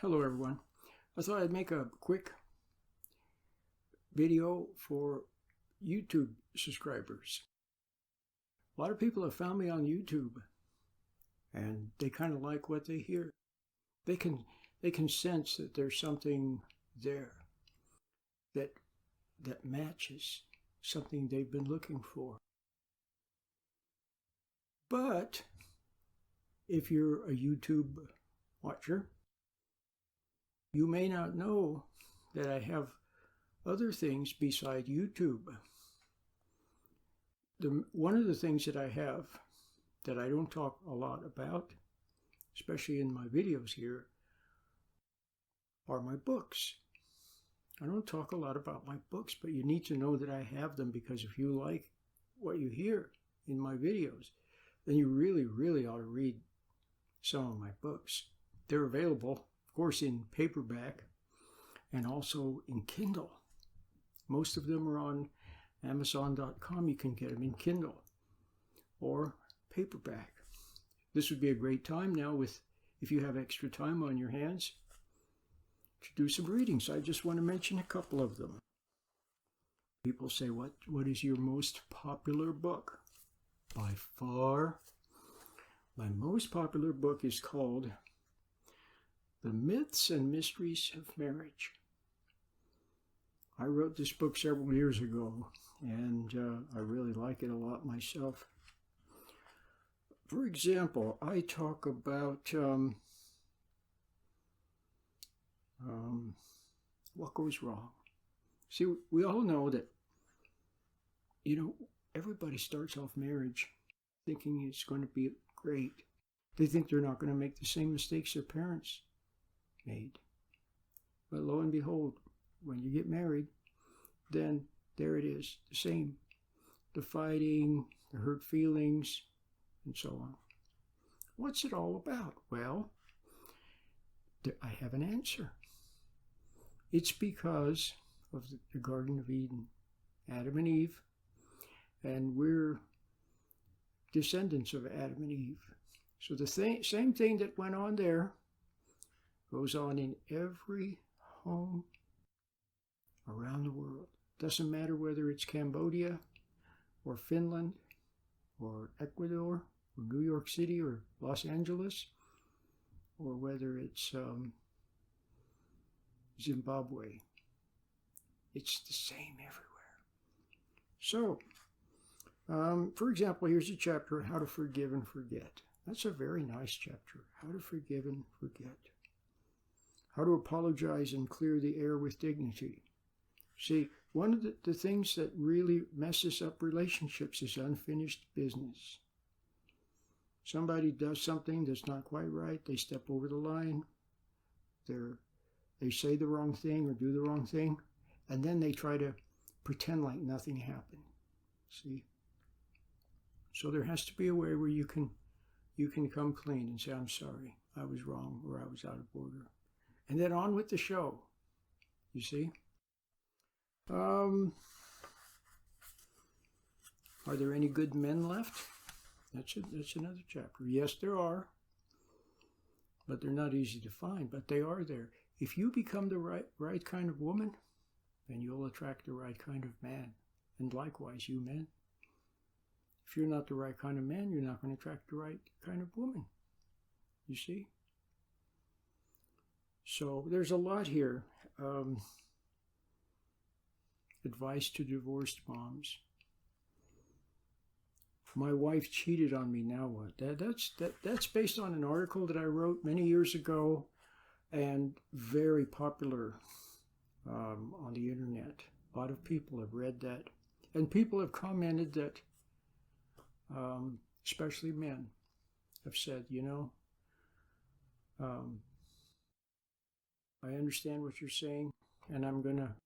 Hello everyone. I thought I'd make a quick video for YouTube subscribers. A lot of people have found me on YouTube and they kind of like what they hear. They can sense that there's something there that matches something they've been looking for. But if you're a YouTube watcher, you may not know that I have other things beside YouTube. One of the things that I have that I don't talk a lot about, especially in my videos here, are my books. I don't talk a lot about my books, but you need to know that I have them, because if you like what you hear in my videos, then you really, really ought to read some of my books. They're available, of course, in paperback and also in Kindle. Most of them are on Amazon.com. You can get them in Kindle or paperback. This would be a great time now, if you have extra time on your hands, to do some reading. So I just want to mention a couple of them. People say, what is your most popular book? By far, my most popular book is called The Myths and Mysteries of Marriage. I wrote this book several years ago, and I really like it a lot myself. For example, I talk about what goes wrong. See, we all know that, everybody starts off marriage thinking it's going to be great. They think they're not going to make the same mistakes their parents made. But lo and behold, when you get married, then there it is, the same. The fighting, the hurt feelings, and so on. What's it all about? Well, I have an answer. It's because of the Garden of Eden, Adam and Eve, and we're descendants of Adam and Eve. So the same thing that went on there goes on in every home around the world. Doesn't matter whether it's Cambodia or Finland or Ecuador or New York City or Los Angeles, or whether it's Zimbabwe. It's the same everywhere. So, for example, here's a chapter, How to Forgive and Forget. That's a very nice chapter. How to forgive and forget. How to apologize and clear the air with dignity. See, one of the things that really messes up relationships is unfinished business. Somebody does something that's not quite right. They step over the line. They say the wrong thing or do the wrong thing. And then they try to pretend like nothing happened. See? So there has to be a way where you can come clean and say, I'm sorry, I was wrong, or I was out of order. And then on with the show. You see? Are there any good men left? That's another chapter. Yes, there are. But they're not easy to find, but they are there. If you become the right kind of woman, then you'll attract the right kind of man. And likewise, you men. If you're not the right kind of man, you're not going to attract the right kind of woman. You see? So there's a lot here. Advice to divorced moms. My wife cheated on me, now what? That's based on an article that I wrote many years ago and very popular on the internet. A lot of people have read that. And people have commented that, especially men, have said, I understand what you're saying, and I'm gonna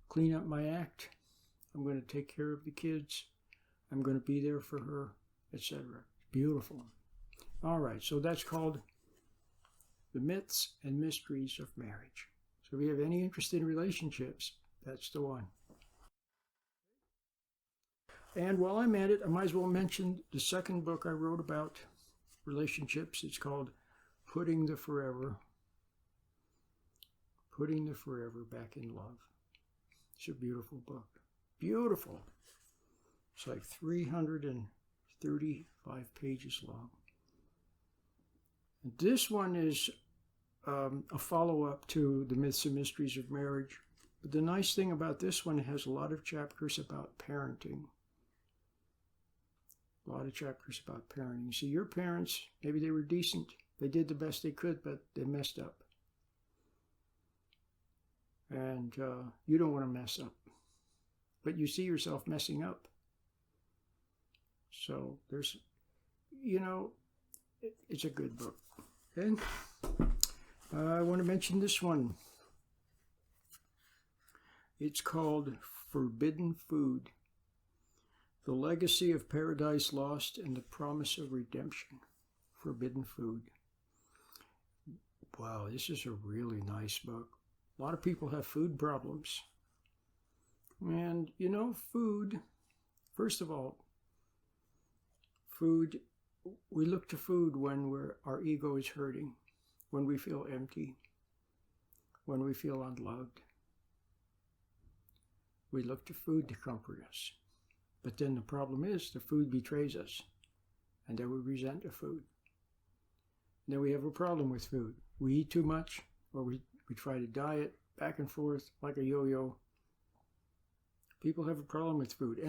clean up my act. I'm gonna take care of the kids. I'm gonna be there for her, etc. Beautiful. All right, so that's called The Myths and Mysteries of Marriage. So if you have any interest in relationships, that's the one. And while I'm at it, I might as well mention the second book I wrote about relationships. It's called Putting the Forever Back in Love. It's a beautiful book. Beautiful. It's like 335 pages long. And this one is a follow-up to The Myths and Mysteries of Marriage. But the nice thing about this one, it has a lot of chapters about parenting. A lot of chapters about parenting. See, your parents, maybe they were decent. They did the best they could, but they messed up. And you don't want to mess up. But you see yourself messing up. So there's, it's a good book. And I want to mention this one. It's called Forbidden Food. The Legacy of Paradise Lost and the Promise of Redemption. Forbidden Food. Wow, this is a really nice book. A lot of people have food problems. And, food, first of all, food, we look to food when our ego is hurting, when we feel empty, when we feel unloved. We look to food to comfort us. But then the problem is the food betrays us, and then we resent the food. And then we have a problem with food. We eat too much, or we try to diet back and forth like a yo-yo. People have a problem with food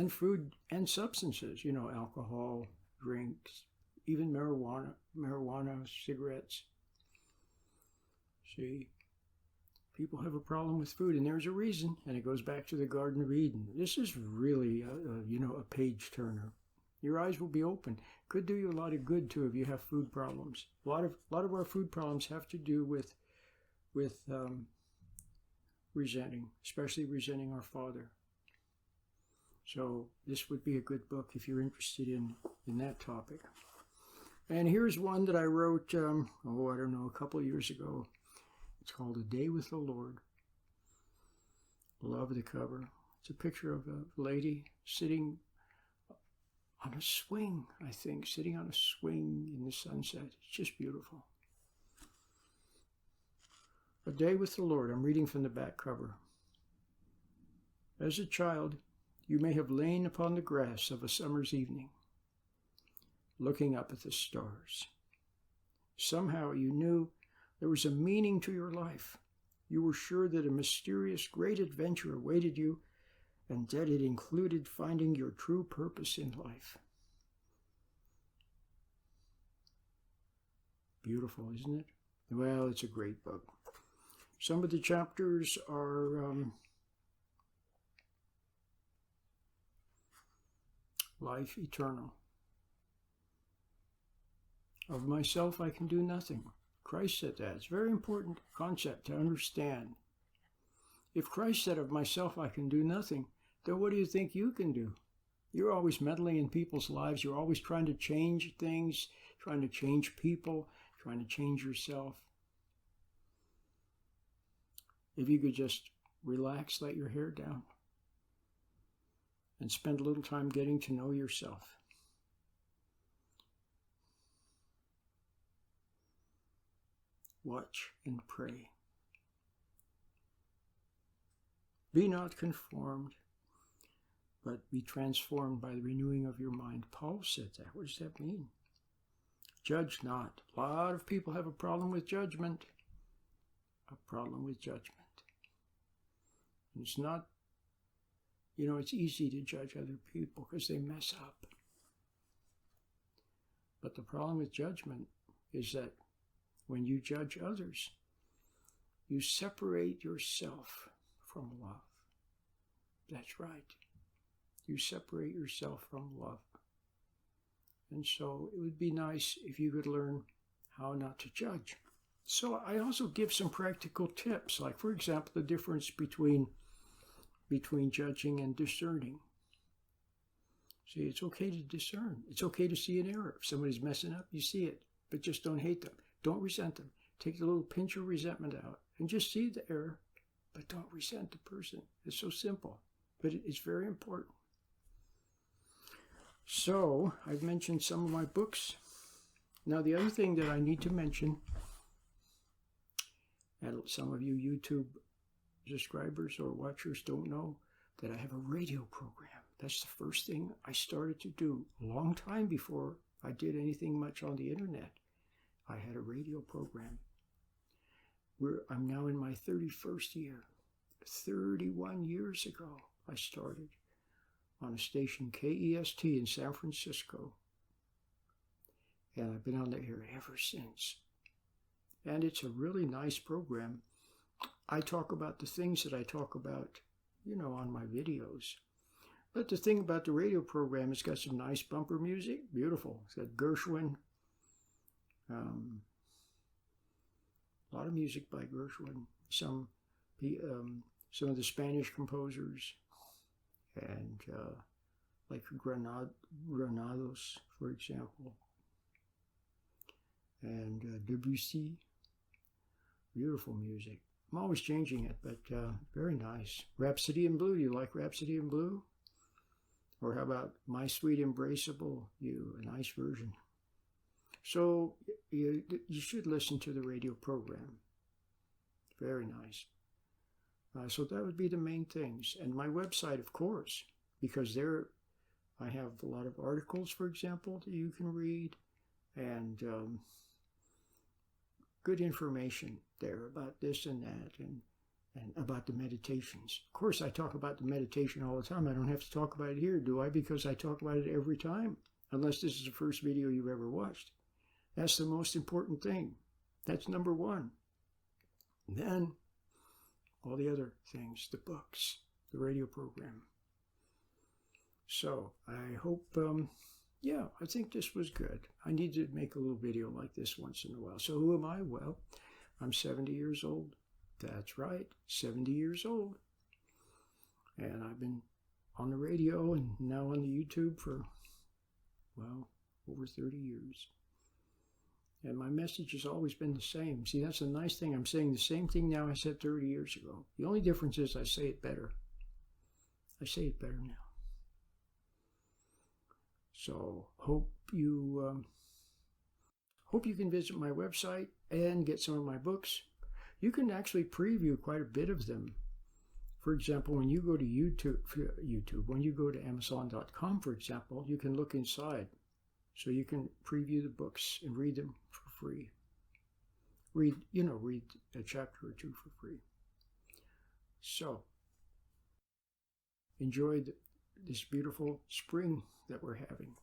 and substances, alcohol, drinks, even marijuana, cigarettes. See, people have a problem with food, and there's a reason, and it goes back to the Garden of Eden. This is really, a page turner. Your eyes will be open. Could do you a lot of good too if you have food problems. A lot of our food problems have to do with resenting, especially resenting our Father. So this would be a good book if you're interested in that topic. And here's one that I wrote, a couple of years ago. It's called A Day with the Lord. Love the cover. It's a picture of a lady sitting on a swing, I think, sitting on a swing in the sunset. It's just beautiful. A Day with the Lord. I'm reading from the back cover. As a child, you may have lain upon the grass of a summer's evening, looking up at the stars. Somehow you knew there was a meaning to your life. You were sure that a mysterious great adventure awaited you, and that it included finding your true purpose in life. Beautiful, isn't it? Well, it's a great book. Some of the chapters are life eternal. Of myself I can do nothing. Christ said that. It's a very important concept to understand. If Christ said of myself I can do nothing, then what do you think you can do? You're always meddling in people's lives. You're always trying to change things, trying to change people, trying to change yourself. If you could just relax, let your hair down, and spend a little time getting to know yourself. Watch and pray. Be not conformed, but be transformed by the renewing of your mind. Paul said that. What does that mean? Judge not. A lot of people have a problem with judgment. A problem with judgment. It's not, it's easy to judge other people because they mess up. But the problem with judgment is that when you judge others, you separate yourself from love. That's right. You separate yourself from love. And so it would be nice if you could learn how not to judge. So I also give some practical tips, like, for example, the difference between judging and discerning. See, it's okay to discern. It's okay to see an error. If somebody's messing up, you see it, but just don't hate them. Don't resent them. Take the little pinch of resentment out and just see the error, but don't resent the person. It's so simple, but it's very important. So I've mentioned some of my books. Now, the other thing that I need to mention And some of you YouTube subscribers or watchers don't know that I have a radio program. That's the first thing I started to do a long time before I did anything much on the internet. I had a radio program. I'm now in my 31st year. 31 years ago, I started on a station KEST in San Francisco. And I've been on the air ever since. And it's a really nice program. I talk about the things that I talk about, on my videos. But the thing about the radio program, it's got some nice bumper music. Beautiful. It's got Gershwin. A lot of music by Gershwin. Some of the Spanish composers. And like Granados, for example. And Debussy. Beautiful music. I'm always changing it, but very nice. Rhapsody in Blue. Do you like Rhapsody in Blue? Or how about My Sweet Embraceable You, a nice version. So you should listen to the radio program. Very nice. So that would be the main things. And my website, of course, because there I have a lot of articles, for example, that you can read. And good information there about this and that and about the meditations. Of course, I talk about the meditation all the time. I don't have to talk about it here, do I? Because I talk about it every time, unless this is the first video you've ever watched. That's the most important thing. That's number one. Then all the other things, the books, the radio program. So I hope, I think this was good. I need to make a little video like this once in a while. So who am I? Well, I'm 70 years old. That's right, 70 years old. And I've been on the radio and now on the YouTube for, over 30 years. And my message has always been the same. See, that's the nice thing. I'm saying the same thing now I said 30 years ago. The only difference is I say it better. I say it better now. So hope you can visit my website and get some of my books. You can actually preview quite a bit of them. For example, when you go to YouTube, when you go to Amazon.com, for example, you can look inside. So you can preview the books and read them for free. Read a chapter or two for free. So enjoy this beautiful spring that we're having.